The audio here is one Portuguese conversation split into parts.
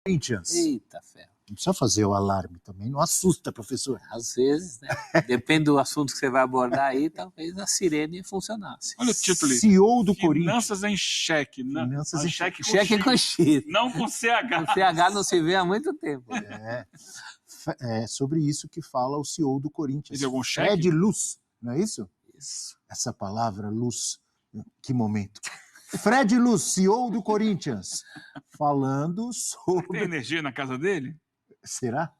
Corinthians. Eita, ferro. Não precisa fazer o alarme também, não assusta, professor. Às vezes, né? Depende do assunto que você vai abordar aí, talvez a sirene funcionasse. Olha o título aí. CEO do Corinthians. Finanças em cheque. Finanças em cheque. Cheque com X. Não com CH. O CH não se vê há muito tempo. É sobre isso que fala o CEO do Corinthians. Tem algum cheque? Fred Luz, não é isso? Isso. Essa palavra, luz, que momento. Fred Luz, CEO do Corinthians, falando Tem sobre... energia na casa dele? Será?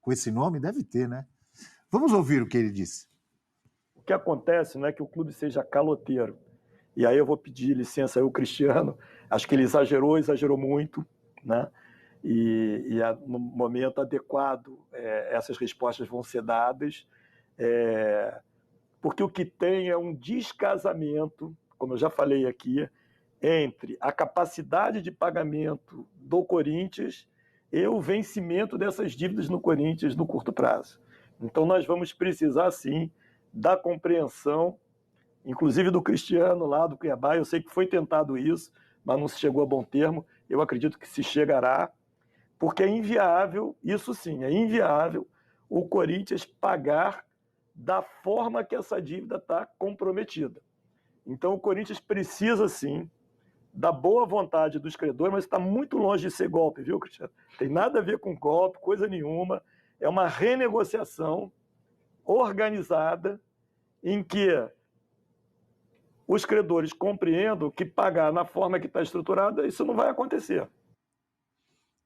Com esse nome? Deve ter, né? Vamos ouvir o que ele disse. O que acontece não é que o clube seja caloteiro. E aí eu vou pedir licença ao Cristiano. Acho que ele exagerou muito, né? E no momento adequado essas respostas vão ser dadas, porque o que tem é um descasamento, como eu já falei aqui, entre a capacidade de pagamento do Corinthians e o vencimento dessas dívidas no Corinthians no curto prazo. Então nós vamos precisar, sim, da compreensão, inclusive do Cristiano lá do Cuiabá. Eu sei que foi tentado isso, mas não se chegou a bom termo. Eu acredito que se chegará, porque é inviável, isso sim, é inviável o Corinthians pagar da forma que essa dívida está comprometida. Então o Corinthians precisa, sim, da boa vontade dos credores, mas está muito longe de ser golpe, viu, Cristiano? Tem nada a ver com golpe, coisa nenhuma. É uma renegociação organizada em que os credores compreendam que pagar na forma que está estruturada, isso não vai acontecer.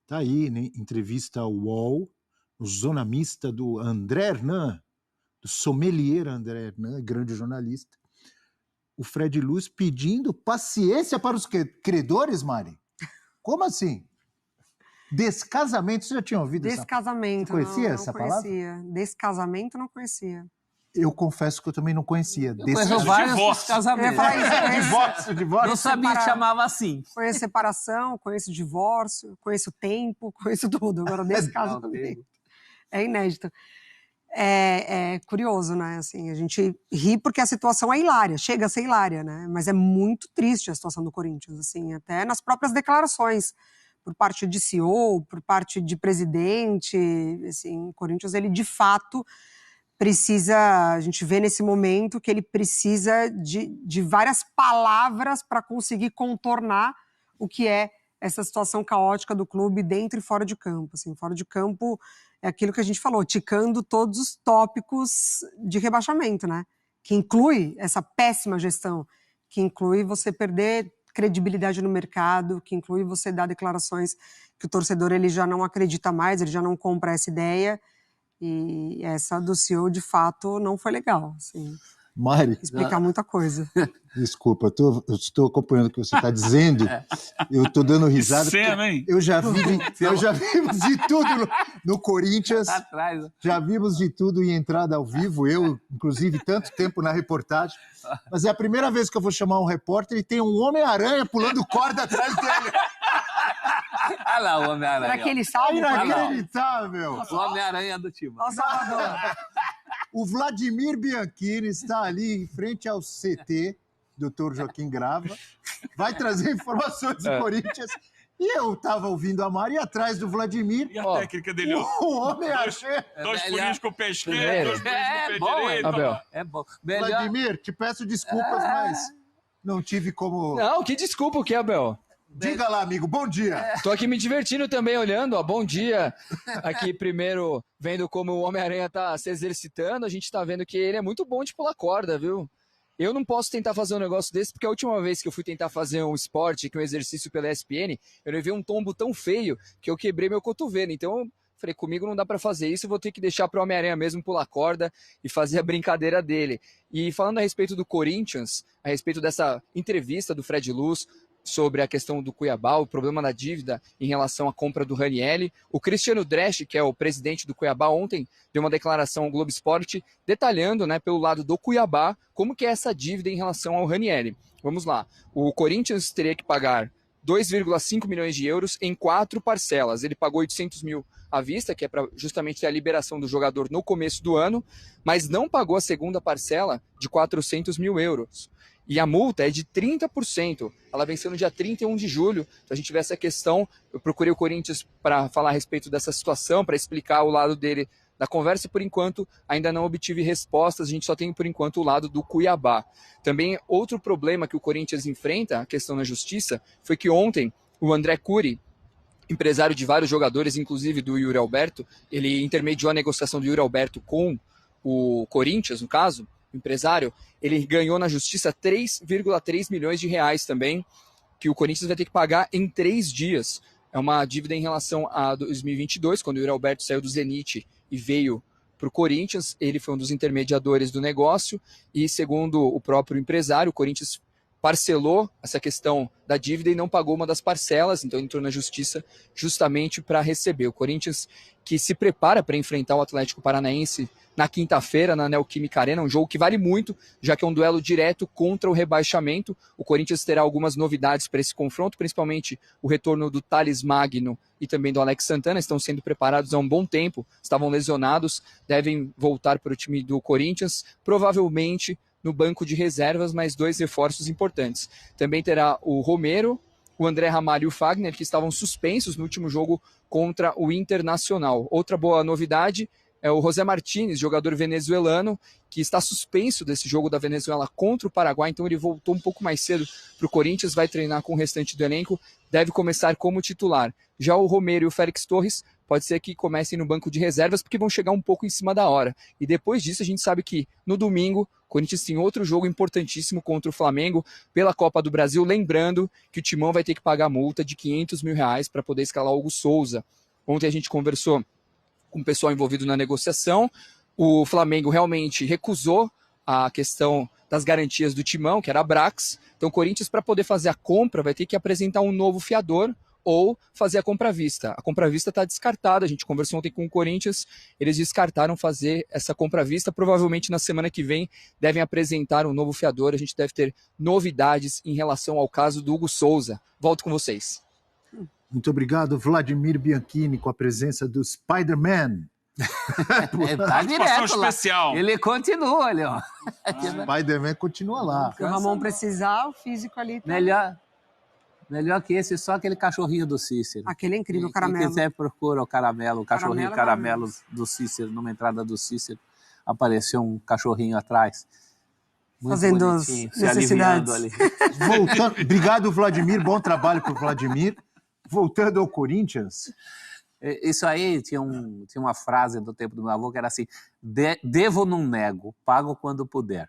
Está aí, né? Entrevista ao UOL, o Zona Mista do André Hernan, do sommelier André Hernan, grande jornalista. O Fred Luz pedindo paciência para os credores, Mari? Como assim? Descasamento, você já tinha ouvido Descasamento, essa? Você conhecia não essa conhecia. palavra? Descasamento não conhecia. Eu confesso que eu também não conhecia. Eu conheço vários casamentos. Divórcio. Não sabia que chamava assim. Conheço separação, conheço divórcio, conheço tempo, conheço tudo. Agora, descasamento é inédito. É curioso, né? Assim, a gente ri porque a situação é hilária, chega a ser hilária, né? Mas é muito triste a situação do Corinthians, assim, até nas próprias declarações, por parte de CEO, por parte de presidente, assim, o Corinthians, ele de fato precisa, a gente vê nesse momento que ele precisa de várias palavras para conseguir contornar o que é essa situação caótica do clube dentro e fora de campo. Assim, fora de campo é aquilo que a gente falou, ticando todos os tópicos de rebaixamento, né? Que inclui essa péssima gestão, que inclui você perder credibilidade no mercado, que inclui você dar declarações que o torcedor ele já não acredita mais, ele já não compra essa ideia. E essa do CEO, de fato, não foi legal. Assim, Mari, explicar muita coisa. Desculpa, eu estou acompanhando o que você está dizendo. Eu estou dando risada. Cena, hein? Eu já vimos de tudo no Corinthians. Atrás. Já vimos de tudo em entrada ao vivo. Eu, inclusive, tanto tempo na reportagem. Mas é a primeira vez que eu vou chamar um repórter e tem um Homem-Aranha pulando corda atrás dele. Olha lá o Homem-Aranha. Será que ele salva? Inacreditável. O Homem-Aranha do time. Ó, Salvador. O Vladimir Bianchini está ali em frente ao CT, Dr. Joaquim Grava, vai trazer informações do Corinthians. E eu estava ouvindo a Mari atrás do Vladimir. E a técnica dele? O Homem-Aranha. Dois pulinhos com o pé esquerdo, dois pulinhos com o pé bom, direito. Abel. É bom. Melhor... Vladimir, te peço desculpas, mas não tive como... Não, que desculpa o que, Abel? Diga lá, amigo, bom dia. Tô aqui me divertindo também, olhando, ó, bom dia. Aqui primeiro, vendo como o Homem-Aranha tá se exercitando, a gente tá vendo que ele é muito bom de pular corda, viu? Eu não posso tentar fazer um negócio desse, porque a última vez que eu fui tentar fazer um esporte, que um exercício pela ESPN, eu levei um tombo tão feio que eu quebrei meu cotovelo. Então eu falei, comigo não dá pra fazer isso, eu vou ter que deixar pro Homem-Aranha mesmo pular corda e fazer a brincadeira dele. E falando a respeito do Corinthians, a respeito dessa entrevista do Fred Luz, sobre a questão do Cuiabá, o problema da dívida em relação à compra do Ranieri. O Cristiano Dresch, que é o presidente do Cuiabá, ontem deu uma declaração ao Globo Esporte detalhando, né, pelo lado do Cuiabá, como que é essa dívida em relação ao Ranieri. Vamos lá. O Corinthians teria que pagar 2,5 milhões de euros em 4 parcelas. Ele pagou 800 mil à vista, que é para justamente ter a liberação do jogador no começo do ano, mas não pagou a segunda parcela de 400 mil euros. E a multa é de 30%. Ela venceu no dia 31 de julho. Então a gente vê essa questão. Eu procurei o Corinthians para falar a respeito dessa situação, para explicar o lado dele da conversa, e por enquanto ainda não obtive respostas. A gente só tem por enquanto o lado do Cuiabá. Também outro problema que o Corinthians enfrenta, a questão na justiça, foi que ontem o André Curi, empresário de vários jogadores, inclusive do Yuri Alberto, ele intermediou a negociação do Yuri Alberto com o Corinthians, no caso, o empresário, ele ganhou na justiça 3,3 milhões de reais também, que o Corinthians vai ter que pagar em 3 dias. É uma dívida em relação a 2022, quando o Yuri Alberto saiu do Zenit e veio para o Corinthians. Ele foi um dos intermediadores do negócio e, segundo o próprio empresário, o Corinthians parcelou essa questão da dívida e não pagou uma das parcelas, então entrou na justiça justamente para receber. O Corinthians, que se prepara para enfrentar o Atlético Paranaense na quinta-feira, na Neoquímica Arena, um jogo que vale muito, já que é um duelo direto contra o rebaixamento. O Corinthians terá algumas novidades para esse confronto, principalmente o retorno do Thales Magno e também do Alex Santana, estão sendo preparados há um bom tempo, estavam lesionados, devem voltar para o time do Corinthians, provavelmente no banco de reservas, mais 2 reforços importantes. Também terá o Romero, o André Ramalho e o Fagner, que estavam suspensos no último jogo contra o Internacional. Outra boa novidade é o José Martínez, jogador venezuelano, que está suspenso desse jogo da Venezuela contra o Paraguai, então ele voltou um pouco mais cedo para o Corinthians, vai treinar com o restante do elenco, deve começar como titular. Já o Romero e o Félix Torres pode ser que comecem no banco de reservas, porque vão chegar um pouco em cima da hora. E depois disso a gente sabe que no domingo o Corinthians tem outro jogo importantíssimo contra o Flamengo pela Copa do Brasil, lembrando que o Timão vai ter que pagar multa de R$500 mil para poder escalar o Hugo Souza. Ontem a gente conversou com o pessoal envolvido na negociação, o Flamengo realmente recusou a questão das garantias do Timão, que era a Brax, então o Corinthians, para poder fazer a compra, vai ter que apresentar um novo fiador ou fazer a compra à vista. A compra à vista está descartada, a gente conversou ontem com o Corinthians, eles descartaram fazer essa compra à vista, provavelmente na semana que vem devem apresentar um novo fiador, a gente deve ter novidades em relação ao caso do Hugo Souza. Volto com vocês. Muito obrigado, Vladimir Bianchini, com a presença do Spider-Man. Tá direto lá. Especial. Ele continua ali, ó. Spider-Man continua lá. Se o Ramon precisar, o físico ali tá... Melhor que esse, só aquele cachorrinho do Cícero. Aquele é incrível, o Quem caramelo. quiser procura o caramelo, o cachorrinho caramelo do Cícero, numa entrada do Cícero, apareceu um cachorrinho atrás. Muito fazendo as bonitinho, se aliviando ali. Voltando, obrigado, Vladimir, bom trabalho para o Vladimir. Voltando ao Corinthians. Isso aí tinha uma frase do tempo do meu avô que era assim: devo não nego, pago quando puder.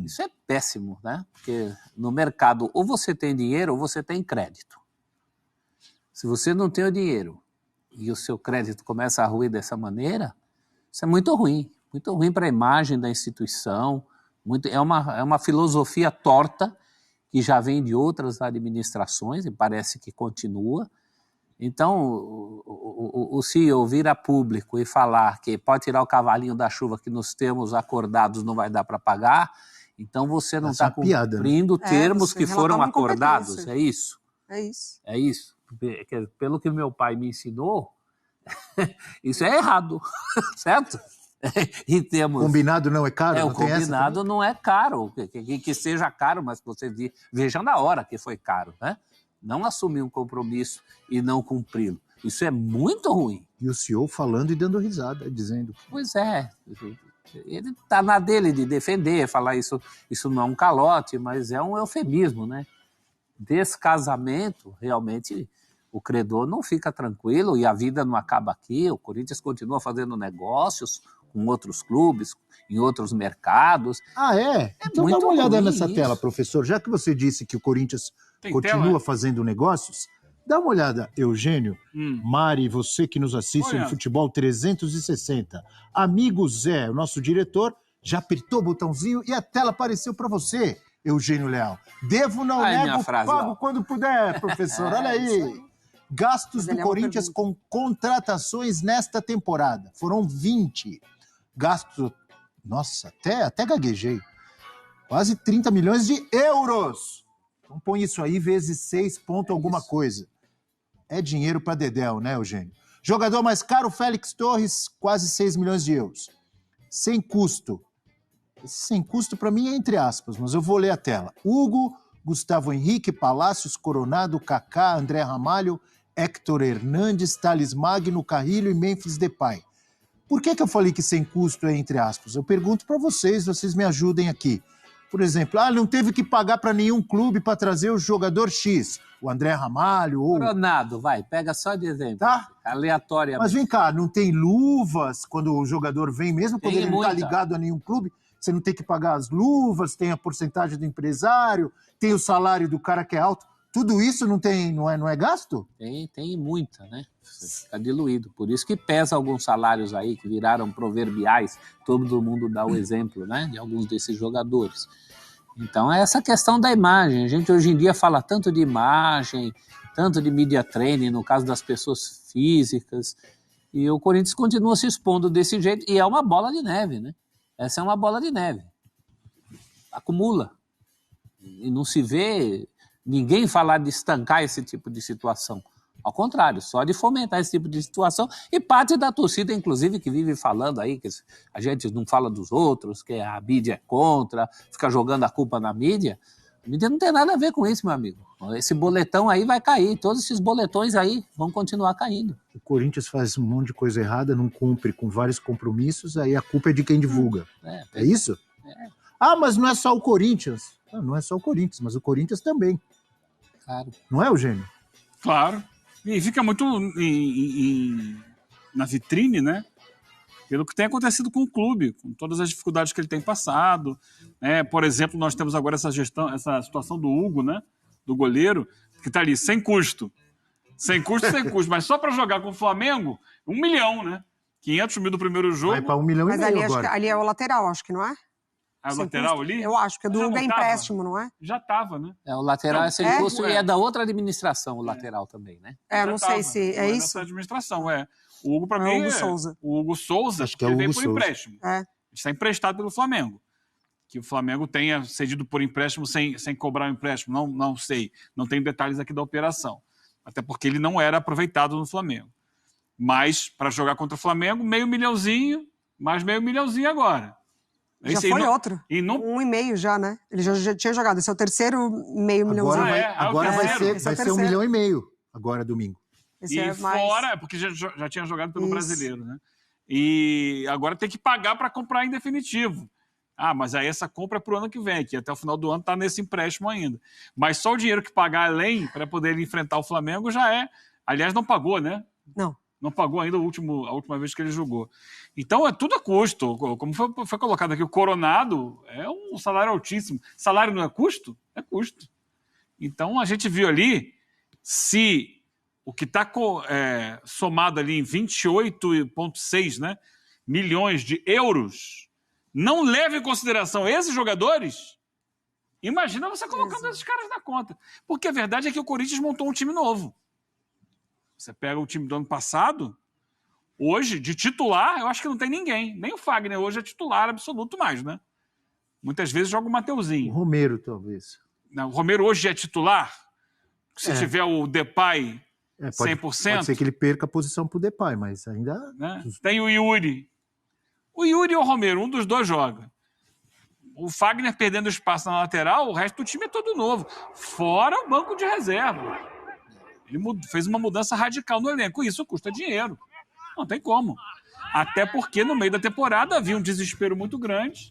Isso é péssimo, né? Porque no mercado ou você tem dinheiro ou você tem crédito. Se você não tem o dinheiro e o seu crédito começa a ruir dessa maneira, isso é muito ruim para a imagem da instituição. É uma filosofia torta que já vem de outras administrações e parece que continua. Então, o CEO vir a público e falar que pode tirar o cavalinho da chuva que nos termos acordados não vai dar para pagar, então você não está cumprindo termos que foram acordados. É isso? É isso. É isso. Pelo que meu pai me ensinou, isso é errado, certo? E temos... Combinado não é caro? O combinado não é caro, que seja caro, mas que você veja na hora que foi caro, né? Não assumir um compromisso e não cumpri-lo. Isso é muito ruim. E o CEO falando e dando risada, dizendo... Pois é, ele está na dele de defender, falar isso não é um calote, mas é um eufemismo, né? Descasamento, realmente... O credor não fica tranquilo e a vida não acaba aqui. O Corinthians continua fazendo negócios com outros clubes, em outros mercados. Ah, é? Então dá uma olhada nessa tela, professor. Já que você disse que o Corinthians continua fazendo negócios, dá uma olhada, Eugênio, Mari, você que nos assiste no Futebol 360. Amigo Zé, o nosso diretor, já apertou o botãozinho e a tela apareceu para você, Eugênio Leal. Devo, não nego, pago quando puder, professor. Olha aí. Gastos do Corinthians com contratações nesta temporada. Foram 20. Gastos... Nossa, até gaguejei. Quase 30 milhões de euros. Então põe isso aí vezes 6 ponto alguma coisa. É dinheiro para Dedéu, né, Eugênio? Jogador mais caro, Félix Torres, quase 6 milhões de euros. Sem custo. Esse sem custo, para mim, é entre aspas, mas eu vou ler a tela. Hugo, Gustavo Henrique, Palácios, Coronado, Kaká, André Ramalho, Héctor Hernandes, Thales Magno, Carrilho e Memphis Depay. Por que eu falei que sem custo é entre aspas? Eu pergunto para vocês me ajudem aqui. Por exemplo, não teve que pagar para nenhum clube para trazer o jogador X, o André Ramalho ou... Coronado, vai, pega só de exemplo. Tá? Aleatoriamente. Mas vem cá, não tem luvas quando o jogador vem, mesmo quando ele não está ligado a nenhum clube? Você não tem que pagar as luvas, tem a porcentagem do empresário, tem o salário do cara que é alto. Tudo isso não é gasto? Tem muita, né? Fica diluído. Por isso que pesa alguns salários aí que viraram proverbiais. Todo mundo dá o exemplo, né? De alguns desses jogadores. Então é essa questão da imagem. A gente hoje em dia fala tanto de imagem, tanto de media training, no caso das pessoas físicas. E o Corinthians continua se expondo desse jeito. E é uma bola de neve, né? Essa é uma bola de neve. Acumula. E não se vê ninguém falar de estancar esse tipo de situação. Ao contrário, só de fomentar esse tipo de situação. E parte da torcida, inclusive, que vive falando aí que a gente não fala dos outros, que a mídia é contra, fica jogando a culpa na mídia. A mídia não tem nada a ver com isso, meu amigo. Esse boletão aí vai cair. Todos esses boletões aí vão continuar caindo. O Corinthians faz um monte de coisa errada, não cumpre com vários compromissos, aí a culpa é de quem divulga. É isso? Mas não é só o Corinthians. Não é só o Corinthians, mas o Corinthians também. Claro. Não é, Eugênio? Claro. E fica muito na vitrine, né? Pelo que tem acontecido com o clube, com todas as dificuldades que ele tem passado. Né? Por exemplo, nós temos agora essa situação do Hugo, né? Do goleiro, que está ali, sem custo. Sem custo, mas só para jogar com o Flamengo, 1 milhão, né? 500 mil do primeiro jogo. Vai para 1,5 milhão agora. Ali é o lateral, acho que não é? A lateral ali? Eu acho que o do Hugo é empréstimo, não é? Já estava, né? O lateral é sem custo e é da outra administração, o lateral também, né? Não sei se é isso. Essa administração, O Hugo, para mim, Hugo Souza. O Hugo Souza, acho que é o Hugo veio por Souza. empréstimo. Está emprestado pelo Flamengo. Que o Flamengo tenha cedido por empréstimo sem cobrar o empréstimo, não sei. Não tem detalhes aqui da operação. Até porque ele não era aproveitado no Flamengo. Mas, para jogar contra o Flamengo, meio milhãozinho, mais meio milhãozinho agora. Já foi outro. 1,5 já, né? Ele já tinha jogado. Esse é o terceiro meio milhãozinho. Agora vai ser 1,5 milhão, agora domingo. Esse e fora, porque já tinha jogado pelo brasileiro, né? E agora tem que pagar para comprar em definitivo. Mas aí essa compra é para o ano que vem, que até o final do ano está nesse empréstimo ainda. Mas só o dinheiro que pagar além para poder enfrentar o Flamengo já é... Aliás, não pagou, né? Não pagou ainda a última vez que ele jogou. Então, é tudo a custo. Como foi colocado aqui, o Coronado é um salário altíssimo. Salário não é custo? É custo. Então, a gente viu ali, se o que está somado ali em 28,6, né, milhões de euros não leva em consideração esses jogadores, imagina você colocando esses caras na conta. Porque a verdade é que o Corinthians montou um time novo. Você pega o time do ano passado, hoje, de titular, eu acho que não tem ninguém. Nem o Fagner hoje é titular absoluto mais, né? Muitas vezes joga o Mateuzinho. O Romero, talvez. Não, o Romero hoje é titular? Se tiver o Depay 100%? Pode ser que ele perca a posição pro Depay, mas ainda... Né? Tem o Yuri. O Yuri ou o Romero, um dos dois joga. O Fagner perdendo espaço na lateral, o resto do time é todo novo. Fora o banco de reserva. Ele fez uma mudança radical no elenco. Isso custa dinheiro. Não tem como. Até porque no meio da temporada havia um desespero muito grande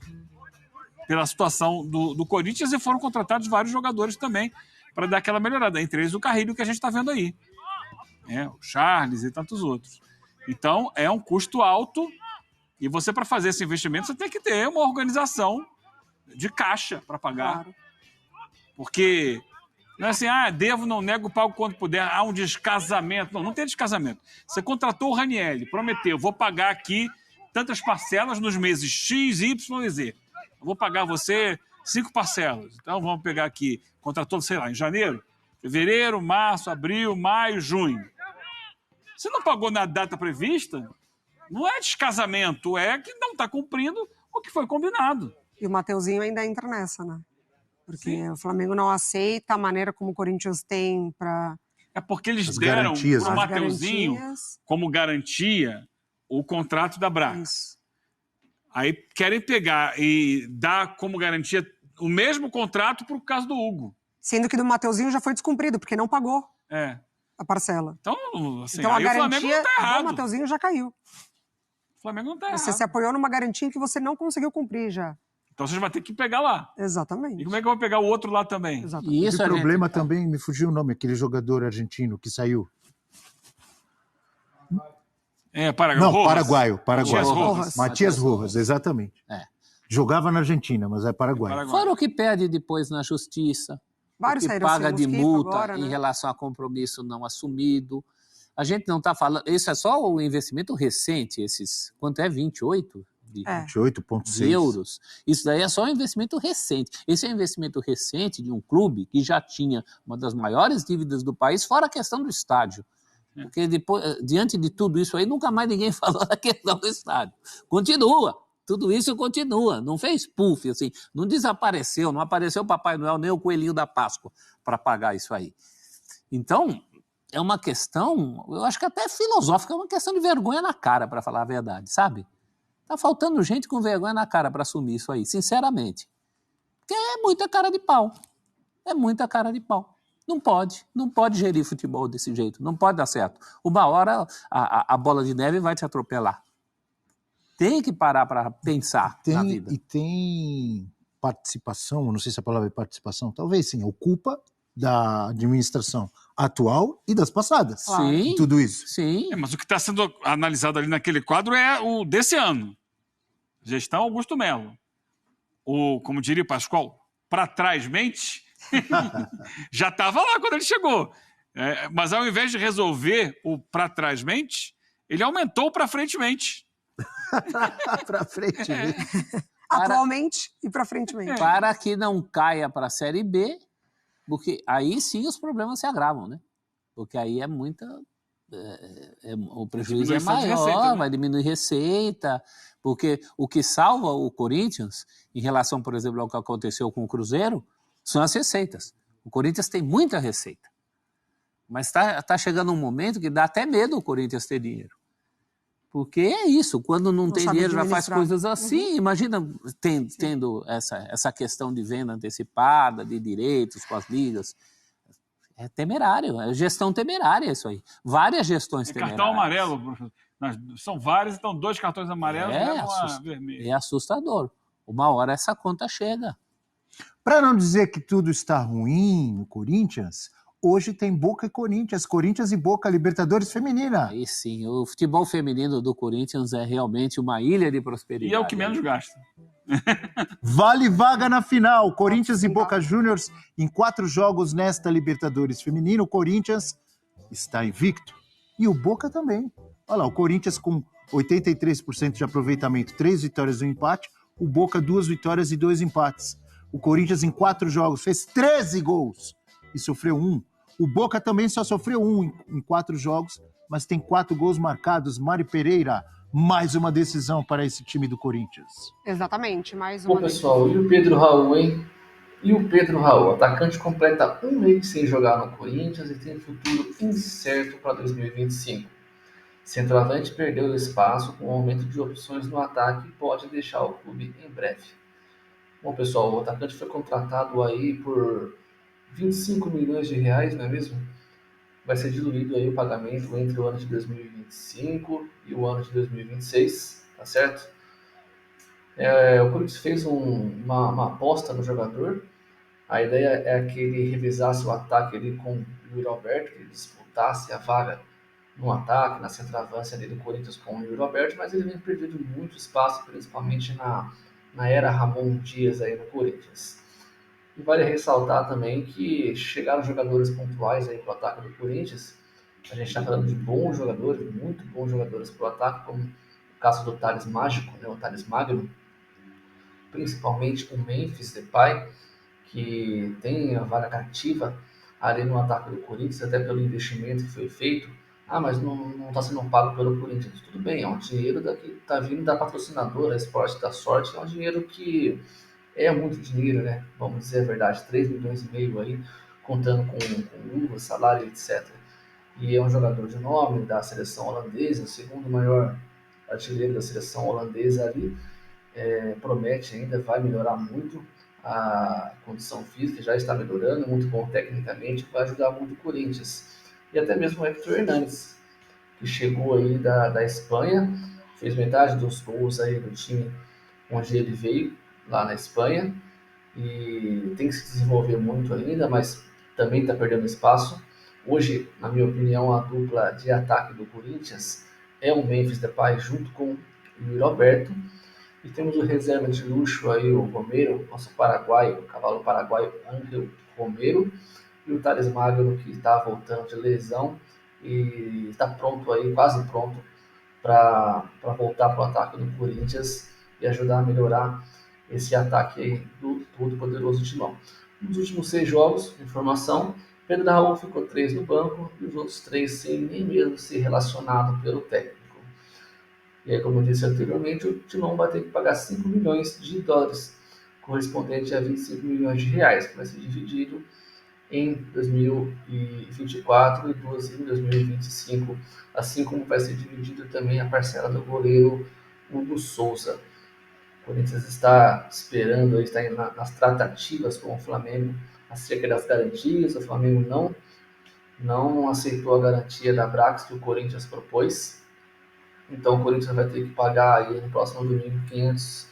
pela situação do Corinthians e foram contratados vários jogadores também para dar aquela melhorada. Entre eles o Carrilho que a gente está vendo aí. O Charles e tantos outros. Então é um custo alto e você, para fazer esse investimento, você tem que ter uma organização de caixa para pagar. Claro. Porque... não é assim, devo, não nego, pago quando puder. Há um descasamento. Não tem descasamento. Você contratou o Ranieri, prometeu, vou pagar aqui tantas parcelas nos meses X, Y e Z. Eu vou pagar você 5 parcelas. Então vamos pegar aqui, contratou, sei lá, em janeiro, fevereiro, março, abril, maio, junho. Se não pagou na data prevista, não é descasamento, é que não está cumprindo o que foi combinado. E o Mateuzinho ainda entra nessa, né? Porque o Flamengo não aceita a maneira como o Corinthians tem para... É porque eles deram para o Mateuzinho como garantia o contrato da Brax. Aí querem pegar e dar como garantia o mesmo contrato para o caso do Hugo. Sendo que do Mateuzinho já foi descumprido, porque não pagou a parcela. Então, assim, Então a aí o Flamengo garantia não tá errado. do Mateuzinho já caiu. O Flamengo não tá Você errado. se apoiou numa garantia que você não conseguiu cumprir já. Então vocês vão ter que pegar lá. Exatamente. E como é que eu vou pegar o outro lá também? Exatamente. E isso o a gente problema tá- também, me fugiu o nome, aquele jogador argentino que saiu. Paraguai. Não, paraguaio. Matias Rojas. Matias Rojas, exatamente. É. Jogava na Argentina, mas é paraguaio. Fora o que pede depois na justiça, Vários o que saíram paga assim, de Mosquito multa agora, em né? relação a compromisso não assumido. A gente não está falando... Isso é só o investimento recente, esses... Quanto é? 28? De 28,6 euros. Isso daí é só um investimento recente. Esse é um investimento recente de um clube que já tinha uma das maiores dívidas do país, fora a questão do estádio. Porque depois, diante de tudo isso aí, nunca mais ninguém falou da questão do estádio. Continua. Tudo isso continua. Não fez puff, assim. Não desapareceu. Não apareceu o Papai Noel nem o Coelhinho da Páscoa para pagar isso aí. Então, é uma questão, eu acho que até filosófica, é uma questão de vergonha na cara, para falar a verdade, sabe? Tá faltando gente com vergonha na cara para assumir isso aí, sinceramente. Porque é muita cara de pau. É muita cara de pau. Não pode gerir futebol desse jeito, não pode dar certo. Uma hora a bola de neve vai te atropelar. Tem que parar para pensar na vida. E tem participação, não sei se a palavra é participação, talvez sim, culpa da administração atual e das passadas. Sim, em tudo isso. Sim. Mas o que está sendo analisado ali naquele quadro é o desse ano. Gestão Augusto Melo. Como diria o Pascoal, para trás mente, já estava lá quando ele chegou. Mas ao invés de resolver o para trás mente, ele aumentou o para frente mente. Para frente. Atualmente e para frente mesmo. Para que não caia para a Série B, porque aí sim os problemas se agravam, né? Porque aí é muita... o prejuízo é maior, receita, né? Vai diminuir receita, porque o que salva o Corinthians, em relação, por exemplo, ao que aconteceu com o Cruzeiro, são as receitas. O Corinthians tem muita receita, mas tá chegando um momento que dá até medo o Corinthians ter dinheiro. Porque é isso, quando não tem sabe dinheiro já faz administrar. coisas assim. Imagina tendo essa questão de venda antecipada, de direitos com as ligas. É temerário, é gestão temerária isso aí. Várias gestões temerárias. Cartão amarelo, professor. São vários, então 2 cartões amarelos levam a vermelho. É assustador. Uma hora essa conta chega. Para não dizer que tudo está ruim no Corinthians, hoje tem Boca e Corinthians, Corinthians e Boca, Libertadores feminina. Aí sim, o futebol feminino do Corinthians é realmente uma ilha de prosperidade. E é o que menos gasta. Vale vaga na final, Corinthians e Boca Juniors em 4 jogos nesta Libertadores feminina. O Corinthians está invicto e o Boca também. Olha lá, o Corinthians com 83% de aproveitamento, 3 vitórias e um empate. O Boca 2 vitórias e 2 empates. O Corinthians em 4 jogos fez 13 gols e sofreu 1. O Boca também só sofreu 1 em 4 jogos, mas tem 4 gols marcados. Mari Pereira, mais uma decisão para esse time do Corinthians. Exatamente, mais uma Bom, pessoal, e o Pedro Raul, hein? E o Pedro Raul, atacante, completa um mês sem jogar no Corinthians e tem futuro incerto para 2025. Centroavante perdeu espaço com o aumento de opções no ataque e pode deixar o clube em breve. Bom, pessoal, o atacante foi contratado aí por 25 milhões de reais, não é mesmo? Vai ser diluído aí o pagamento entre o ano de 2025 e o ano de 2026, tá certo? O Corinthians fez uma aposta no jogador. A ideia é que ele revisasse o ataque ali com o Yuri Alberto, que ele disputasse a vaga no ataque, na centroavância ali do Corinthians com o Yuri Alberto, mas ele vem perdendo muito espaço, principalmente na era Ramon Dias aí no Corinthians. E vale ressaltar também que chegaram jogadores pontuais aí para o ataque do Corinthians. A gente está falando de bons jogadores, muito bons jogadores para o ataque, como o caso do Thales Mágico, né, o Thales Magno, principalmente o Memphis Depay, que tem a vaga cativa ali no ataque do Corinthians, até pelo investimento que foi feito. Mas não está sendo pago pelo Corinthians. Tudo bem, é um dinheiro que está vindo da patrocinadora Esporte da Sorte, é um dinheiro que é muito dinheiro, né? Vamos dizer a verdade, 3 milhões e meio aí, contando com luva, salário, etc. E é um jogador de nome da seleção holandesa, o segundo maior artilheiro da seleção holandesa ali. promete ainda, vai melhorar muito a condição física, já está melhorando, muito bom tecnicamente, vai ajudar muito o Corinthians. E até mesmo o Hector Hernández, que chegou aí da Espanha, fez metade dos gols aí do time onde ele veio, lá na Espanha, e tem que se desenvolver muito ainda, mas também está perdendo espaço. Hoje, na minha opinião, a dupla de ataque do Corinthians é o Memphis Depay junto com o Yuri Alberto, e temos o reserva de luxo aí, o Romero, nosso paraguaio, o cavalo paraguaio Ángel Romero, e o Thales Magno, que está voltando de lesão e está pronto aí, quase pronto, para voltar para o ataque do Corinthians e ajudar a melhorar esse ataque aí do todo-poderoso Timão. Nos últimos 6 jogos, informação, Pedro Raul ficou 3 no banco e os outros 3 sem nem mesmo ser relacionado pelo técnico. E aí, como eu disse anteriormente, o Timão vai ter que pagar 5 milhões de dólares, correspondente a 25 milhões de reais, que vai ser dividido em 2024 e 12 em 2025, assim como vai ser dividido também a parcela do goleiro Hugo Souza. O Corinthians está esperando, está indo nas tratativas com o Flamengo acerca das garantias. O Flamengo não aceitou a garantia da Brax que o Corinthians propôs. Então o Corinthians vai ter que pagar aí no próximo domingo 500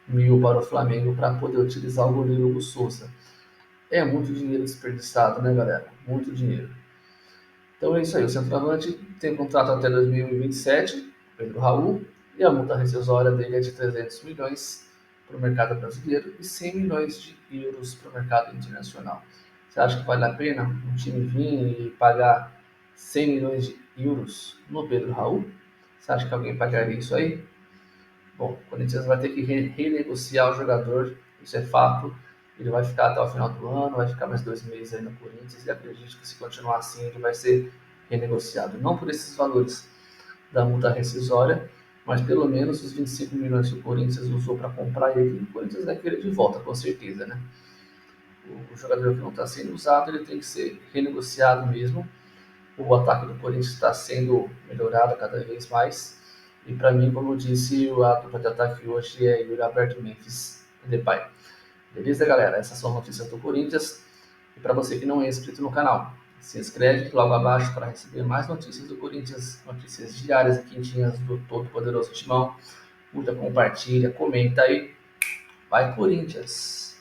mil para o Flamengo para poder utilizar o goleiro Hugo Souza. É muito dinheiro desperdiçado, né, galera? Muito dinheiro. Então é isso aí. O centroavante tem contrato até 2027, Pedro Raul, e a multa rescisória dele é de 300 milhões para o mercado brasileiro e 100 milhões de euros para o mercado internacional. Você acha que vale a pena um time vir e pagar 100 milhões de euros no Pedro Raul? Você acha que alguém pagaria isso aí? Bom, o Corinthians vai ter que renegociar o jogador, isso é fato. Ele vai ficar até o final do ano, vai ficar mais 2 meses aí no Corinthians e acredito que se continuar assim ele vai ser renegociado. Não por esses valores da multa rescisória, mas pelo menos os 25 milhões que o Corinthians usou para comprar ele, o Corinthians vai querer de volta, com certeza, né? O jogador que não está sendo usado, ele tem que ser renegociado mesmo. O ataque do Corinthians está sendo melhorado cada vez mais. E para mim, como eu disse, a dupla de ataque hoje é Yuri Alberto e Memphis Depay. Beleza, galera? Essas são as notícias do Corinthians. E para você que não é inscrito no canal, se inscreve logo abaixo para receber mais notícias do Corinthians, notícias diárias e quentinhas do todo-poderoso Timão. Curta, compartilha, comenta aí. Vai, Corinthians!